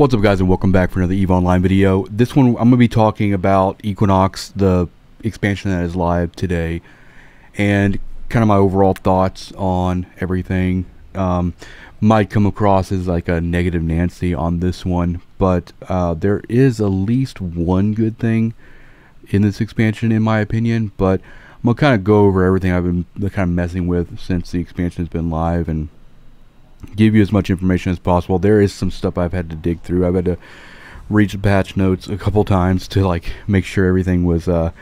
What's up, guys, and welcome back for another EVE Online video. This one I'm going to be talking about Equinox, the expansion that is live today, and kind of my overall thoughts on everything. Might come across as like a negative Nancy on this one, but there is at least one good thing in this expansion, in my opinion. But I'm going to kind of go over everything I've been kind of messing with since the expansion has been live and give you as much information as possible. There is some stuff I've had to dig through. I've had to read the patch notes a couple times to like make sure everything was as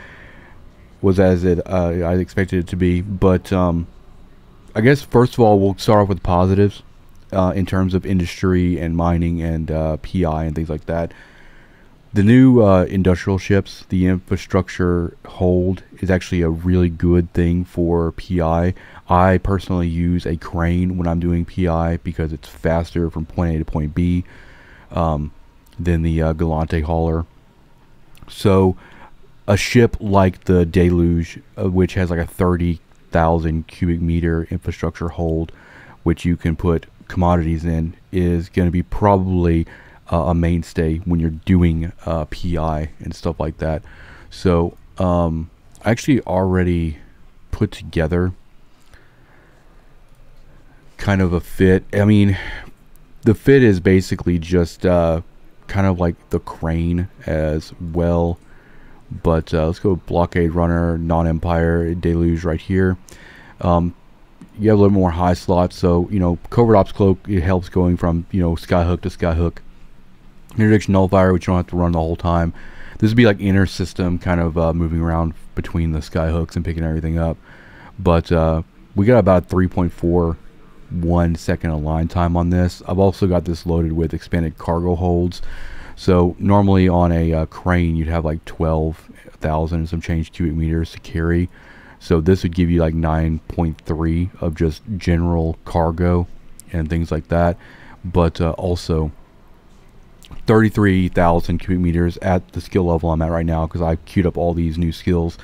I expected it to be. But I guess first of all we'll start off with positives in terms of industry and mining and PI and things like that. The new industrial ships, the infrastructure hold, is actually a really good thing for PI. I personally use a crane when I'm doing PI because it's faster from point A to point B than the Galante hauler. So a ship like the Deluge, which has like a 30,000 cubic meter infrastructure hold, which you can put commodities in, is going to be probably a mainstay when you're doing PI and stuff like that. So I actually already put together kind of a fit. I mean, the fit is basically just kind of like the crane as well. But let's go blockade runner, non-empire, deluge right here. You have a little more high slots, so you know, covert ops cloak, it helps going from, you know, skyhook to skyhook. Interdiction nullifier, which you don't have to run the whole time. This would be like inner system, kind of moving around between the skyhooks and picking everything up. But we got about 3.41 second align time on this. I've also got this loaded with expanded cargo holds. So normally on a crane you'd have like 12,000 and some change cubic meters to carry. So this would give you like 9.3 of just general cargo and things like that. But also 33,000 cubic meters at the skill level I'm at right now, because I queued up all these new skills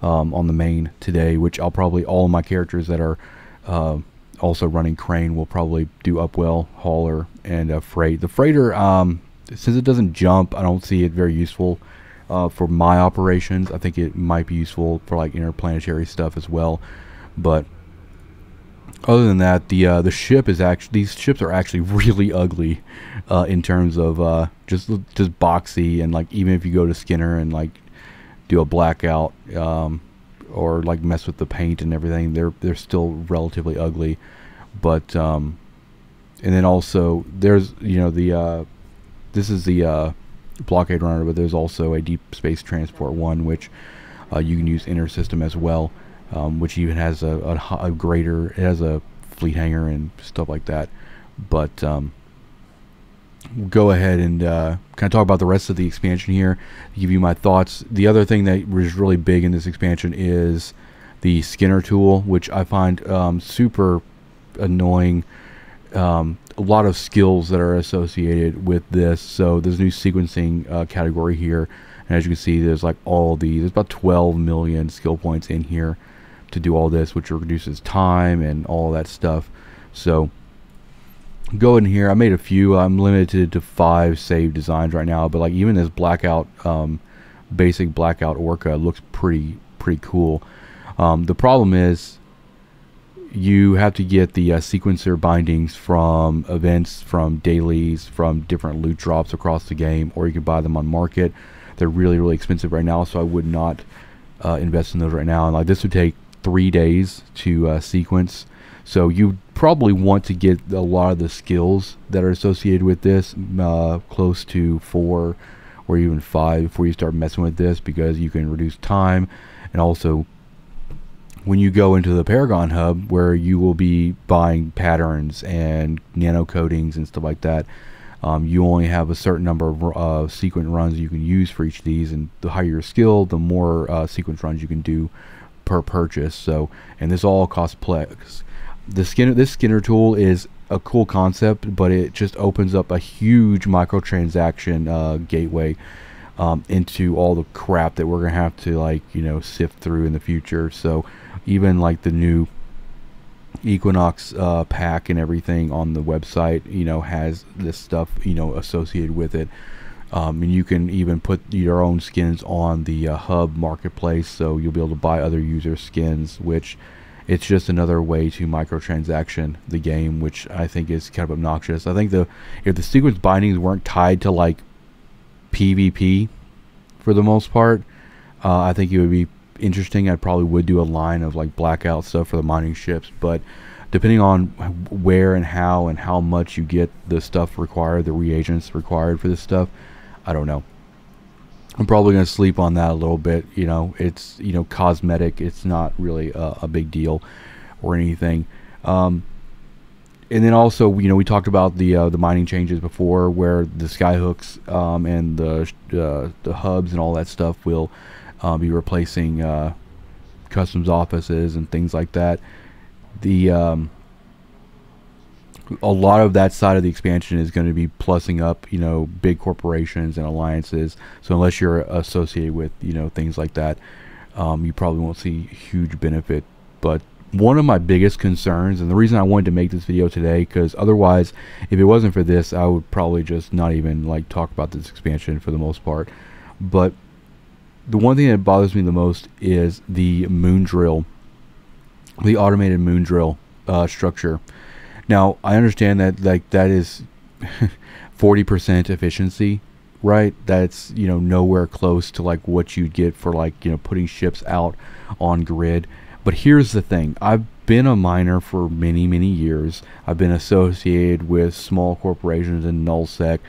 on the main today, which I'll probably, all of my characters that are also running crane will probably do upwell, hauler, and freight. The freighter, since it doesn't jump, I don't see it very useful for my operations. I think it might be useful for like interplanetary stuff as well, but other than that, the ship is actually, these ships are actually really ugly in terms of just boxy, and like even if you go to Skinner and like do a blackout or like mess with the paint and everything, they're still relatively ugly. But and then also there's, you know, the this is the blockade runner, but there's also a deep space transport one, which you can use inner system as well. Which even has a greater, it has a fleet hangar and stuff like that. But go ahead and kind of talk about the rest of the expansion here, give you my thoughts. The other thing that was really big in this expansion is the Skinner tool, which I find super annoying. A lot of skills that are associated with this. So there's a new sequencing category here, and as you can see, there's like all these, there's about 12 million skill points in here to do all this, which reduces time and all that stuff. So go in here, I made a few. I'm limited to 5 saved designs right now, but like even this blackout, basic blackout orca looks pretty cool. The problem is you have to get the sequencer bindings from events, from dailies, from different loot drops across the game, or you can buy them on market. They're really expensive right now, so I would not invest in those right now. And like this would take 3 days to sequence, so you probably want to get a lot of the skills that are associated with this close to 4 or even 5 before you start messing with this, because you can reduce time. And also when you go into the Paragon hub, where you will be buying patterns and nano coatings and stuff like that, you only have a certain number of sequence runs you can use for each of these, and the higher your skill, the more sequence runs you can do per purchase. So, and this all costs plex. This Skinner tool is a cool concept, but it just opens up a huge microtransaction gateway into all the crap that we're gonna have to, like, you know, sift through in the future. So even like the new Equinox pack and everything on the website, has this stuff, associated with it. And you can even put your own skins on the hub marketplace, so you'll be able to buy other users' skins, which it's just another way to microtransaction the game, which I think is kind of obnoxious. I think if the sequence bindings weren't tied to like PvP for the most part, I think it would be interesting. I probably would do a line of like blackout stuff for the mining ships, but depending on where and how much you get the stuff required, the reagents required for this stuff, I don't know. I'm probably going to sleep on that a little bit. It's cosmetic. It's not really a big deal or anything. And then also, we talked about the mining changes before, where the skyhooks and the hubs and all that stuff will be replacing customs offices and things like that. A lot of that side of the expansion is going to be plussing up, big corporations and alliances. So unless you're associated with, things like that, you probably won't see huge benefit. But one of my biggest concerns, and the reason I wanted to make this video today, because otherwise, if it wasn't for this, I would probably just not even like talk about this expansion for the most part. But the one thing that bothers me the most is the moon drill, the automated moon drill structure. Now, I understand that that is 40% efficiency, right? That's, nowhere close to like what you'd get for like, putting ships out on grid. But here's the thing. I've been a miner for many, many years. I've been associated with small corporations in nullsec.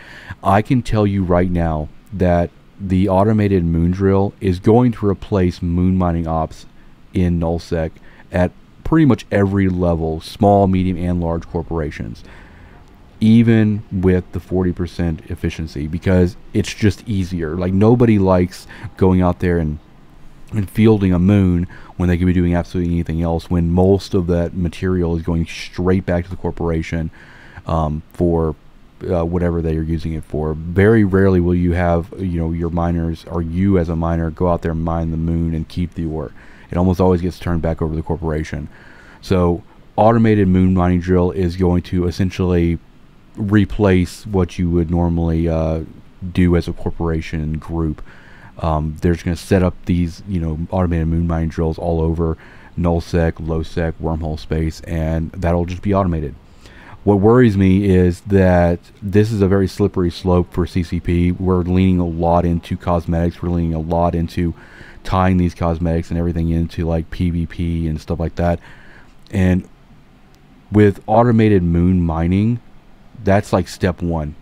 I can tell you right now that the automated moon drill is going to replace moon mining ops in nullsec at pretty much every level, small, medium, and large corporations, even with the 40% efficiency, because it's just easier. Like, nobody likes going out there and fielding a moon when they could be doing absolutely anything else, when most of that material is going straight back to the corporation for whatever they are using it for. Very rarely will you have your miners, or you as a miner, go out there and mine the moon and keep the ore. It almost always gets turned back over to the corporation. So automated moon mining drill is going to essentially replace what you would normally do as a corporation group. They're just going to set up these automated moon mining drills all over nullsec, lowsec, wormhole space, and that'll just be automated. What worries me is that this is a very slippery slope for CCP. We're leaning a lot into cosmetics. We're leaning a lot into tying these cosmetics and everything into like PvP and stuff like that. And with automated moon mining, that's like step one.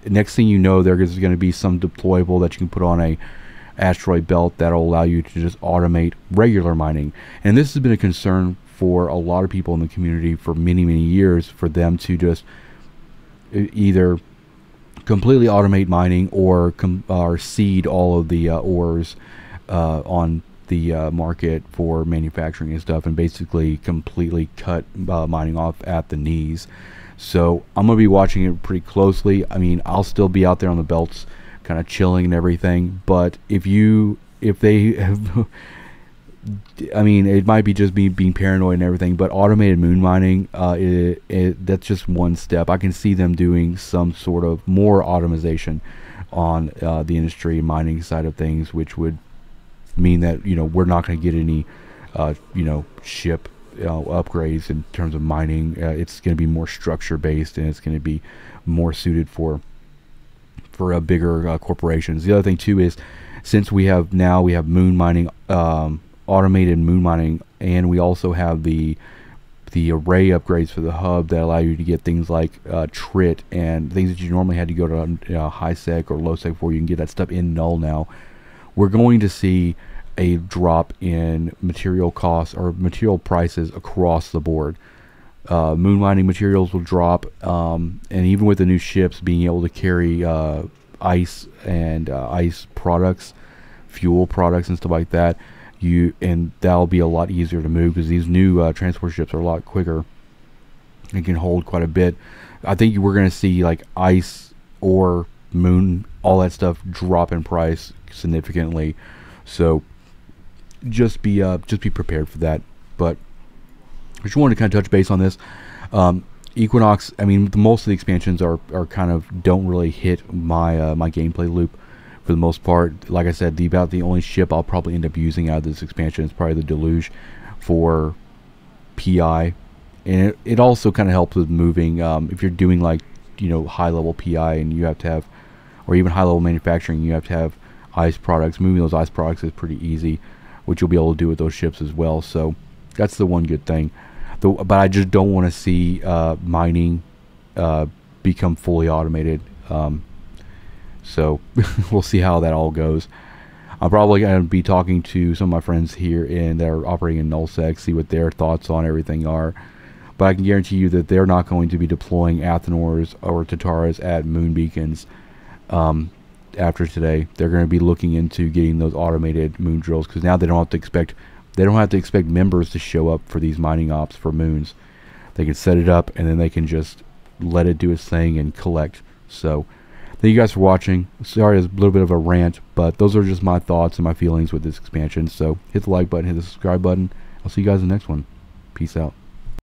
Next thing you know, there is going to be some deployable that you can put on a asteroid belt that'll allow you to just automate regular mining. And this has been a concern for a lot of people in the community for many, many years, for them to just either completely automate mining or seed all of the ores on the market for manufacturing and stuff, and basically completely cut mining off at the knees. So I'm going to be watching it pretty closely. I mean, I'll still be out there on the belts kind of chilling and everything, but if they have I mean, it might be just me being paranoid and everything, but automated moon mining, that's just one step. I can see them doing some sort of more automation on the industry mining side of things, which would mean that we're not going to get any ship upgrades in terms of mining. It's going to be more structure based, and it's going to be more suited for bigger corporations. The other thing too is, since we have moon mining, automated moon mining, and we also have the array upgrades for the hub that allow you to get things like trit and things that you normally had to go to high sec or low sec for. You can get that stuff in null now. We're going to see a drop in material costs or material prices across the board. Moon mining materials will drop, and even with the new ships being able to carry ice and ice products, fuel products and stuff like that, that'll be a lot easier to move, because these new transport ships are a lot quicker and can hold quite a bit. I think we're going to see like ice or moon, all that stuff drop in price significantly. So just be prepared for that. But Just wanted to kind of touch base on this. Equinox, I mean, most of the expansions are kind of don't really hit my my gameplay loop for the most part. Like I said, about the only ship I'll probably end up using out of this expansion is probably the Deluge for PI, and it also kind of helps with moving. If you're doing like, you know, high level PI and you have to have, or even high level manufacturing, you have to have ice products. Moving those ice products is pretty easy, which you'll be able to do with those ships as well. So that's the one good thing. But I just don't want to see mining become fully automated. So we'll see how that all goes. I'm probably going to be talking to some of my friends here that are operating in nullsec, see what their thoughts on everything are. But I can guarantee you that they're not going to be deploying Athenors or Tataras at moon beacons after today. They're going to be looking into getting those automated moon drills, because now they don't have to expect members to show up for these mining ops for moons. They can set it up and then they can just let it do its thing and collect. So thank you guys for watching. Sorry, it's a little bit of a rant, but those are just my thoughts and my feelings with this expansion. So hit the like button, hit the subscribe button. I'll see you guys in the next one. Peace out.